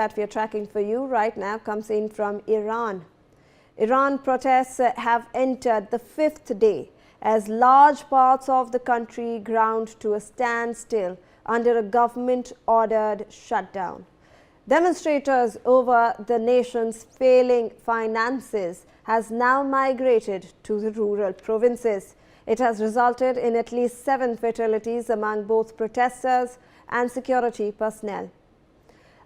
that we are tracking for you right now comes in from Iran. Iran protests have entered the 5th day as large parts of the country ground to a standstill under a government-ordered shutdown. Demonstrators over the nation's failing finances has now migrated to the rural provinces. It has resulted in at least 7 fatalities among both protesters and security personnel.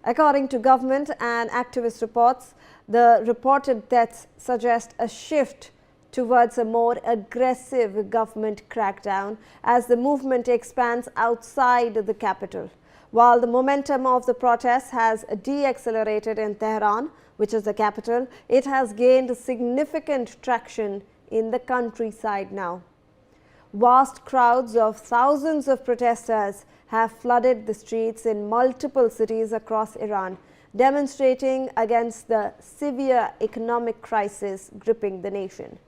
According to government and activist reports, the reported deaths suggest a shift towards a more aggressive government crackdown as the movement expands outside the capital. While the momentum of the protests has de-accelerated in Tehran, which is the capital, it has gained significant traction in the countryside now. Vast crowds of thousands of protesters have flooded the streets in multiple cities across Iran, demonstrating against the severe economic crisis gripping the nation.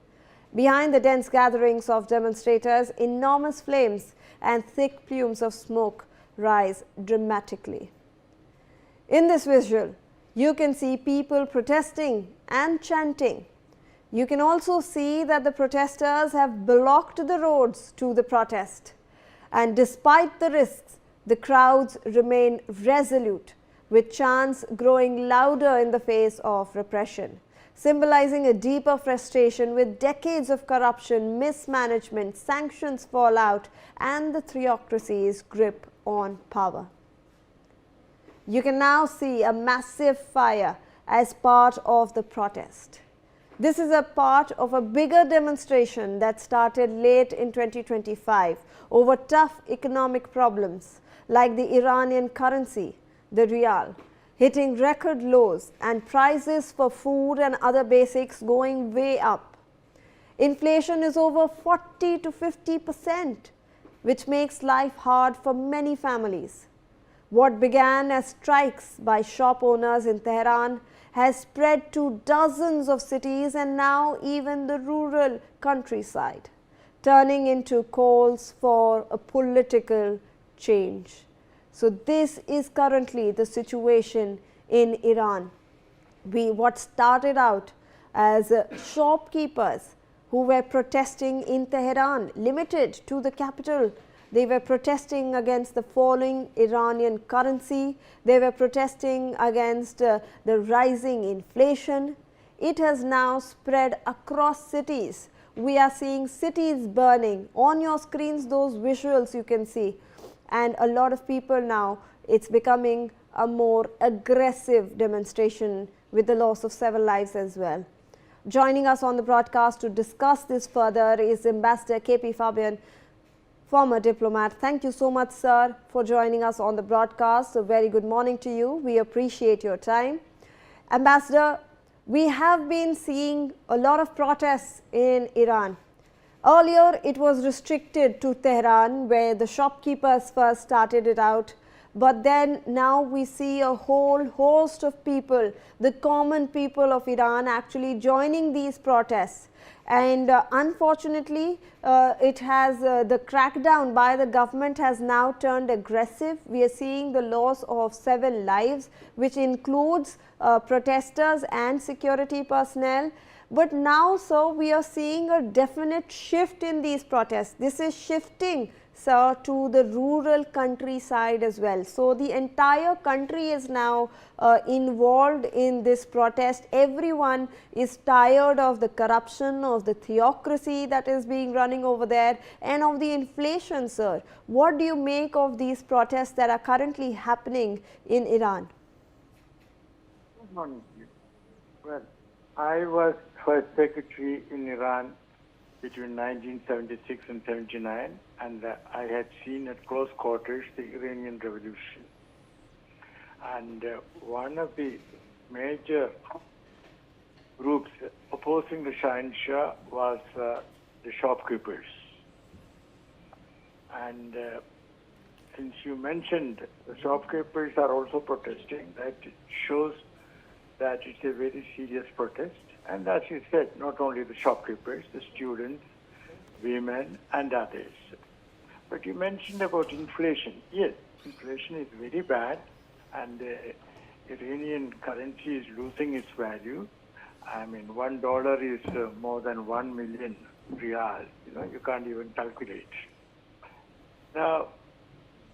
Behind the dense gatherings of demonstrators, enormous flames and thick plumes of smoke rise dramatically. In this visual, you can see people protesting and chanting. You can also see that the protesters have blocked the roads to the protest. And despite the risks, the crowds remain resolute, with chants growing louder in the face of repression, symbolizing a deeper frustration with decades of corruption, mismanagement, sanctions fallout, and the theocracy's grip on power. You can now see a massive fire as part of the protest. This is a part of a bigger demonstration that started late in 2025 over tough economic problems like the Iranian currency, the rial, hitting record lows and prices for food and other basics going way up. Inflation is over 40 to 50%, which makes life hard for many families. What began as strikes by shop owners in Tehran has spread to dozens of cities and now even the rural countryside, turning into calls for a political change. So this is currently the situation in Iran. What started out as shopkeepers who were protesting in Tehran, limited to the capital. They were protesting against the falling Iranian currency. They were protesting against the rising inflation. It has now spread across cities. We are seeing cities burning. On your screens, those visuals you can see. And a lot of people now, it's becoming a more aggressive demonstration with the loss of several lives as well. Joining us on the broadcast to discuss this further is Ambassador KP Fabian, former diplomat. Thank you so much, sir, for joining us on the broadcast. A very good morning to you. We appreciate your time. Ambassador, we have been seeing a lot of protests in Iran. Earlier, it was restricted to Tehran, where the shopkeepers first started it out. But then now we see a whole host of people, the common people of Iran, actually joining these protests. And unfortunately, the crackdown by the government has now turned aggressive. We are seeing the loss of 7 lives, which includes protesters and security personnel. But now, sir, we are seeing a definite shift in these protests. This is shifting, sir, to the rural countryside as well. So the entire country is now involved in this protest. Everyone is tired of the corruption, of the theocracy that is being running over there, and of the inflation, sir. What do you make of these protests that are currently happening in Iran? Good morning. Well, I was first secretary in Iran between 1976 and 79, and I had seen at close quarters the Iranian Revolution. And one of the major groups opposing the Shah was the shopkeepers. And since you mentioned the shopkeepers are also protesting, that shows that it's a very serious protest. And as you said, not only the shopkeepers, the students, women, and others. But you mentioned about inflation. Yes, inflation is very bad, and Iranian currency is losing its value. I mean, $1 is more than 1 million riyals. You can't even calculate. Now,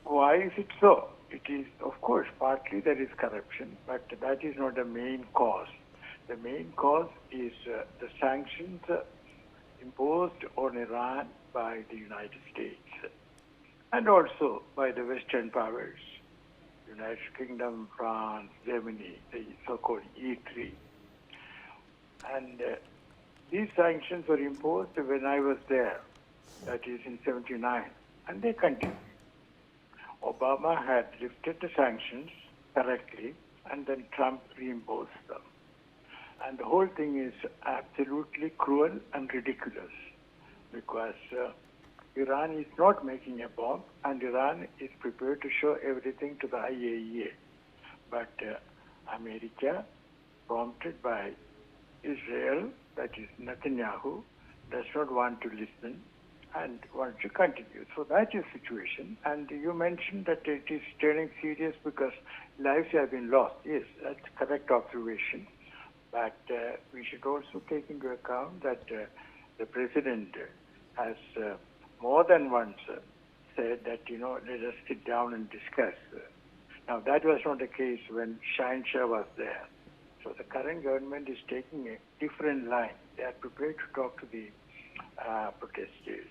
why is it so? It is, of course, partly there is corruption, but that is not the main cause. The main cause is the sanctions imposed on Iran by the United States and also by the Western powers, United Kingdom, France, Germany, the so-called E3. And these sanctions were imposed when I was there, that is in 79, and they continued. Obama had lifted the sanctions correctly, and then Trump reimposed them. And the whole thing is absolutely cruel and ridiculous because Iran is not making a bomb, and Iran is prepared to show everything to the IAEA. But America, prompted by Israel, that is Netanyahu, does not want to listen and wants to continue. So that is the situation. And you mentioned that it is turning serious because lives have been lost. Yes, that's a correct observation. But we should also take into account that the president has more than once said that, let us sit down and discuss. Now, that was not the case when Shah was there. So the current government is taking a different line. They are prepared to talk to the protesters.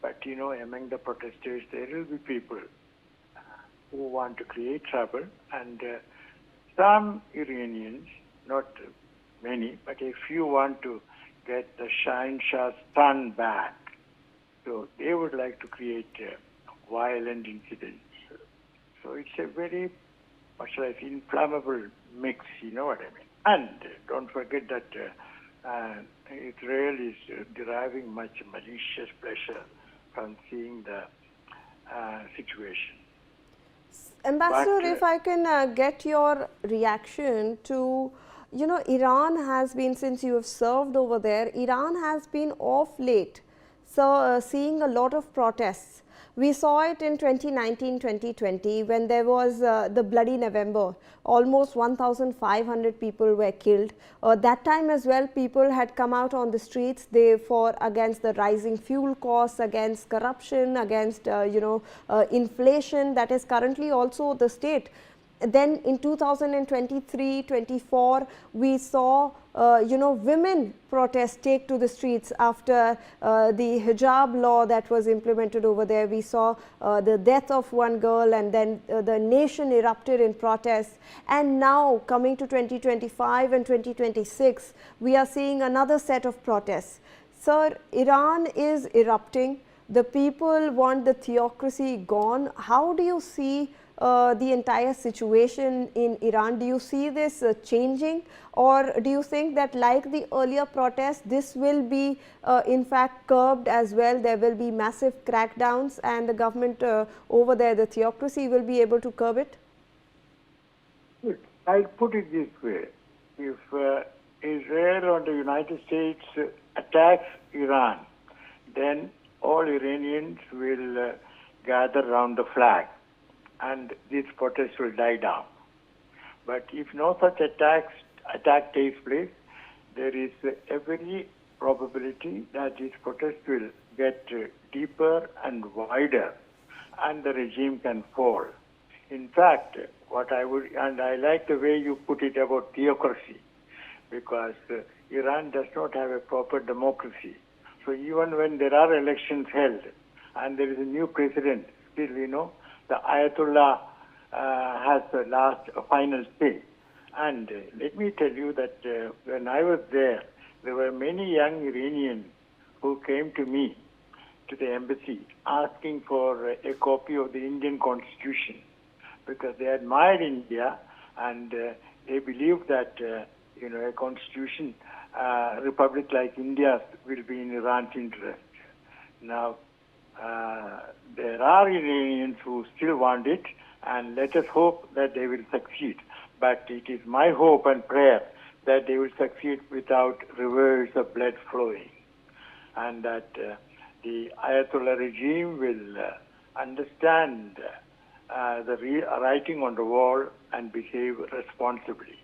But, among the protesters, there will be people who want to create trouble. And some Iranians, not many, but a few want to get the Shah's son back. So they would like to create violent incidents. So it's a very, what shall I say, inflammable mix, you know what I mean? And don't forget that Israel is deriving much malicious pleasure from seeing the situation. Ambassador, if I can get your reaction to, Iran has been, since you have served over there, Iran has been off late, so seeing a lot of protests. We saw it in 2019-2020 when there was the Bloody November. Almost 1,500 people were killed. That time as well, people had come out on the streets. They fought against the rising fuel costs, against corruption, against inflation that is currently also the state. Then in 2023-24, we saw women protests take to the streets after the hijab law that was implemented over there. We saw the death of one girl, and then the nation erupted in protests. And now coming to 2025 and 2026, we are seeing another set of protests. Sir, Iran is erupting. The people want the theocracy gone. How do you see the entire situation in Iran? Do you see this changing, or do you think that, like the earlier protests, this will be in fact curbed as well? There will be massive crackdowns, and the government over there, the theocracy, will be able to curb it? I'll put it this way. If Israel or the United States attacks Iran, then all Iranians will gather around the flag, and this protest will die down. But if no such attack takes place, there is every probability that this protest will get deeper and wider, and the regime can fall. In fact, and I like the way you put it about theocracy, because Iran does not have a proper democracy. So even when there are elections held and there is a new president, still, the Ayatollah has the final say. And let me tell you that when I was there were many young Iranians who came to me, to the embassy, asking for a copy of the Indian Constitution, because they admired India and they believed that a constitution, republic like India's, will be in Iran's interest. Now, there are Iranians who still want it, and let us hope that they will succeed. But it is my hope and prayer that they will succeed without rivers of blood flowing, and that the Ayatollah regime will understand the writing on the wall and behave responsibly.